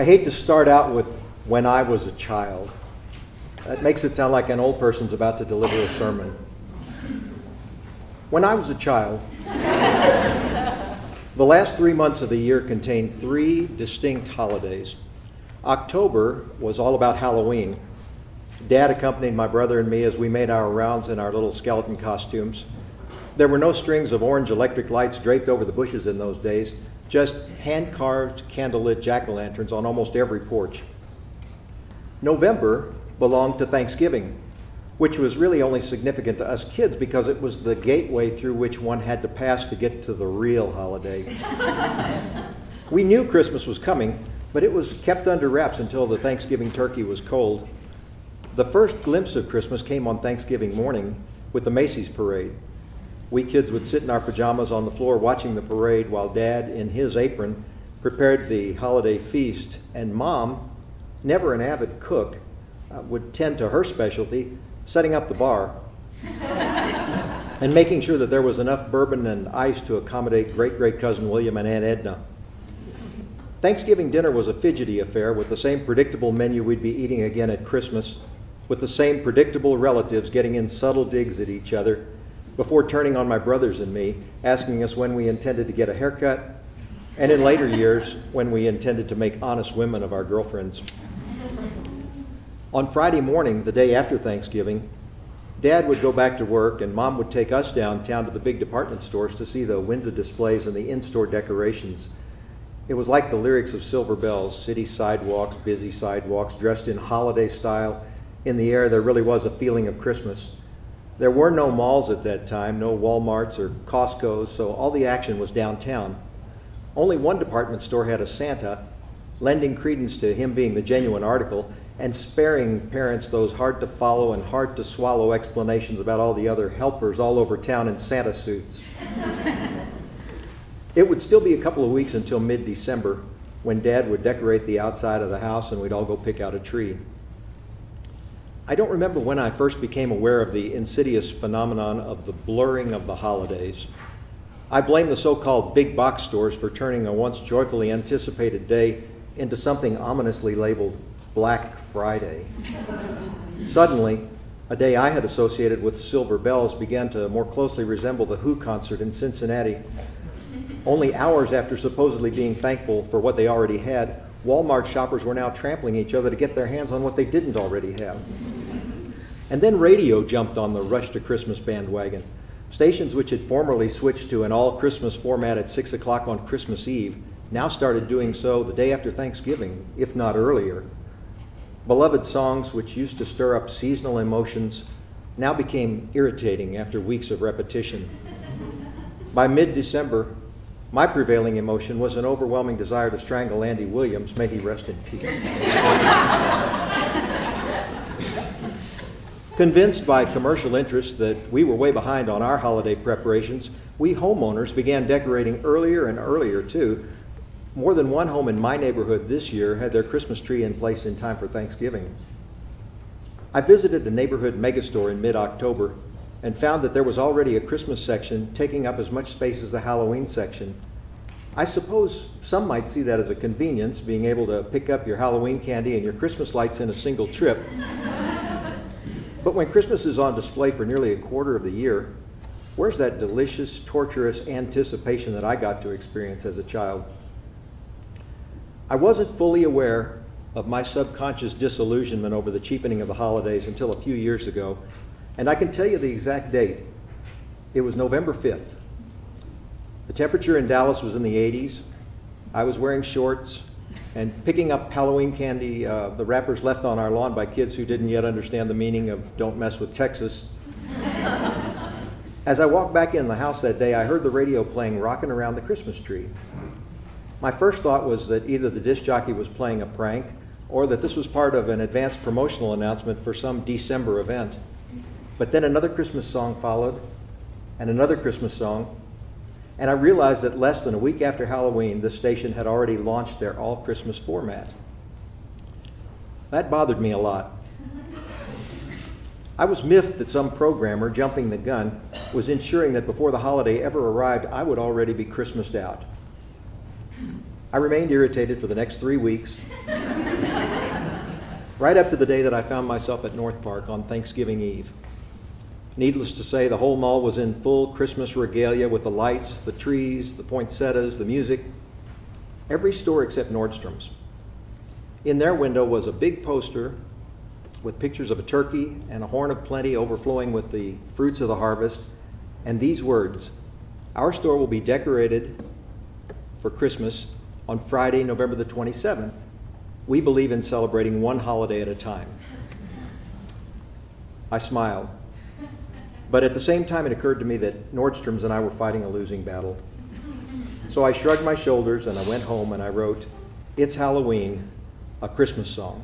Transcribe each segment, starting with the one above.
I hate to start out with "when I was a child." That makes it sound like an old person's about to deliver a sermon. When I was a child, the last 3 months of the year contained 3 distinct holidays. October was all about Halloween. Dad accompanied my brother and me as we made our rounds in our little skeleton costumes. There were no strings of orange electric lights draped over the bushes in those days, just hand-carved, candlelit jack-o'-lanterns on almost every porch. November belonged to Thanksgiving, which was really only significant to us kids because it was the gateway through which one had to pass to get to the real holiday. We knew Christmas was coming, but it was kept under wraps until the Thanksgiving turkey was cold. The first glimpse of Christmas came on Thanksgiving morning with the Macy's parade. We kids would sit in our pajamas on the floor watching the parade while Dad, in his apron, prepared the holiday feast, and Mom, never an avid cook, would tend to her specialty, setting up the bar and making sure that there was enough bourbon and ice to accommodate great-great-cousin William and Aunt Edna. Thanksgiving dinner was a fidgety affair with the same predictable menu we'd be eating again at Christmas, with the same predictable relatives getting in subtle digs at each other before turning on my brothers and me, asking us when we intended to get a haircut, and in later years, when we intended to make honest women of our girlfriends. On Friday morning, the day after Thanksgiving, Dad would go back to work and Mom would take us downtown to the big department stores to see the window displays and the in-store decorations. It was like the lyrics of Silver Bells, city sidewalks, busy sidewalks, dressed in holiday style. In the air, there really was a feeling of Christmas. There were no malls at that time, no Walmarts or Costco's, so all the action was downtown. Only one department store had a Santa, lending credence to him being the genuine article and sparing parents those hard-to-follow and hard-to-swallow explanations about all the other helpers all over town in Santa suits. It would still be a couple of weeks until mid-December when Dad would decorate the outside of the house and we'd all go pick out a tree. I don't remember when I first became aware of the insidious phenomenon of the blurring of the holidays. I blame the so-called big box stores for turning a once joyfully anticipated day into something ominously labeled Black Friday. Suddenly, a day I had associated with Silver Bells began to more closely resemble the Who concert in Cincinnati. Only hours after supposedly being thankful for what they already had, Walmart shoppers were now trampling each other to get their hands on what they didn't already have. And then radio jumped on the Rush to Christmas bandwagon. Stations which had formerly switched to an all-Christmas format at 6 o'clock on Christmas Eve now started doing so the day after Thanksgiving, if not earlier. Beloved songs which used to stir up seasonal emotions now became irritating after weeks of repetition. By mid-December, my prevailing emotion was an overwhelming desire to strangle Andy Williams, may he rest in peace. Convinced by commercial interests that we were way behind on our holiday preparations, we homeowners began decorating earlier and earlier too. More than one home in my neighborhood this year had their Christmas tree in place in time for Thanksgiving. I visited the neighborhood megastore in mid-October and found that there was already a Christmas section taking up as much space as the Halloween section. I suppose some might see that as a convenience, being able to pick up your Halloween candy and your Christmas lights in a single trip. But when Christmas is on display for nearly a quarter of the year, where's that delicious, torturous anticipation that I got to experience as a child? I wasn't fully aware of my subconscious disillusionment over the cheapening of the holidays until a few years ago, and I can tell you the exact date. It was November 5th. The temperature in Dallas was in the 80s. I was wearing shorts and picking up Halloween candy, the wrappers left on our lawn by kids who didn't yet understand the meaning of "Don't mess with Texas." As I walked back in the house that day, I heard the radio playing "Rockin' Around the Christmas Tree." My first thought was that either the disc jockey was playing a prank or that this was part of an advanced promotional announcement for some December event. But then another Christmas song followed, and another Christmas song, and I realized that less than a week after Halloween, this station had already launched their all-Christmas format. That bothered me a lot. I was miffed that some programmer, jumping the gun, was ensuring that before the holiday ever arrived, I would already be Christmased out. I remained irritated for the next 3 weeks, right up to the day that I found myself at North Park on Thanksgiving Eve. Needless to say, the whole mall was in full Christmas regalia with the lights, the trees, the poinsettias, the music. Every store except Nordstrom's. In their window was a big poster with pictures of a turkey and a horn of plenty overflowing with the fruits of the harvest, and these words: "Our store will be decorated for Christmas on Friday, November the 27th. We believe in celebrating one holiday at a time." I smiled. But at the same time, it occurred to me that Nordstrom's and I were fighting a losing battle. So I shrugged my shoulders and I went home and I wrote, "It's Halloween, a Christmas song."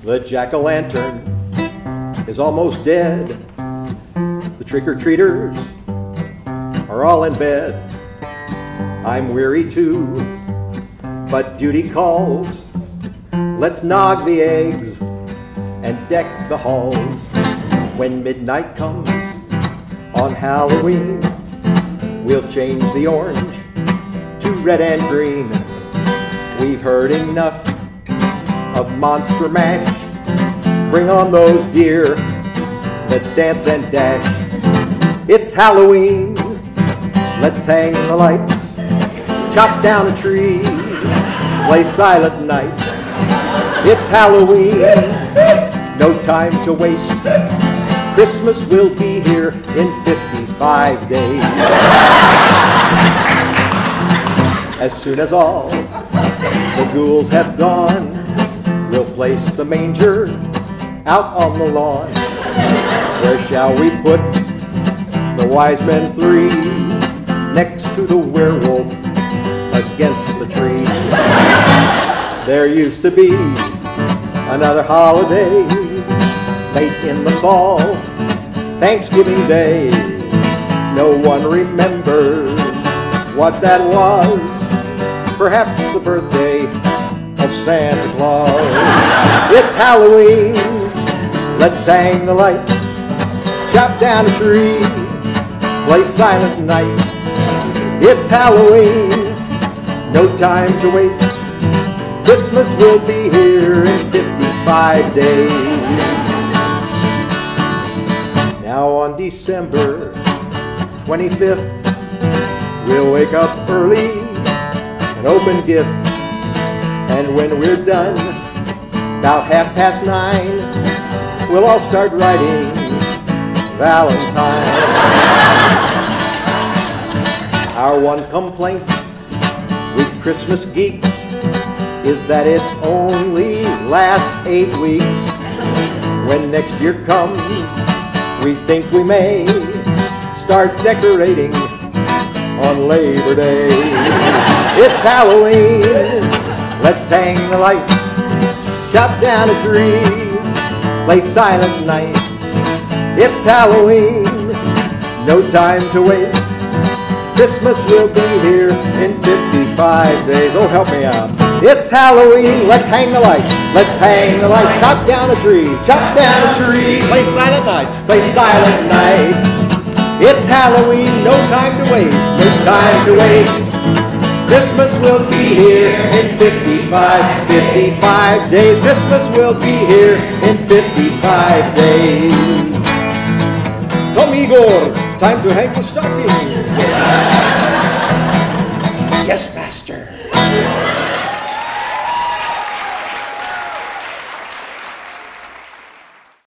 The jack-o'-lantern is almost dead. The trick-or-treaters are all in bed. I'm weary too, but duty calls. Let's nog the eggs and deck the halls. When midnight comes on Halloween, we'll change the orange to red and green. We've heard enough of Monster Mash. Bring on those deer that dance and dash. It's Halloween, let's hang the lights, chop down a tree, play Silent Night. It's Halloween, no time to waste. Christmas will be here in 55 days. As soon as all the ghouls have gone, we'll place the manger out on the lawn. Where shall we put the wise men three? Next to the werewolf against the tree. There used to be another holiday late in the fall, Thanksgiving Day. No one remembers what that was. Perhaps the birthday of Santa Claus. It's Halloween, let's hang the lights, chop down a tree, play Silent Night. It's Halloween, no time to waste. Christmas will be here in 55 days. Now on December 25th, we'll wake up early and open gifts. And when we're done, about 9:30, we'll all start writing Valentine. Our one complaint with Christmas geeks is that it only lasts 8 weeks. When next year comes, we think we may start decorating on Labor Day. It's Halloween, let's hang the lights, chop down a tree, play Silent Night. It's Halloween, no time to waste. Christmas will be here in 55 days. Oh, help me out. It's Halloween, let's hang the lights, let's hang the lights, chop down a tree, chop down a tree, play Silent Night, play Silent Night. It's Halloween, no time to waste, no time to waste. Christmas will be here in 55 days. Christmas will be here in 55 days. Come, Igor, time to hang the stocking. Yes, master.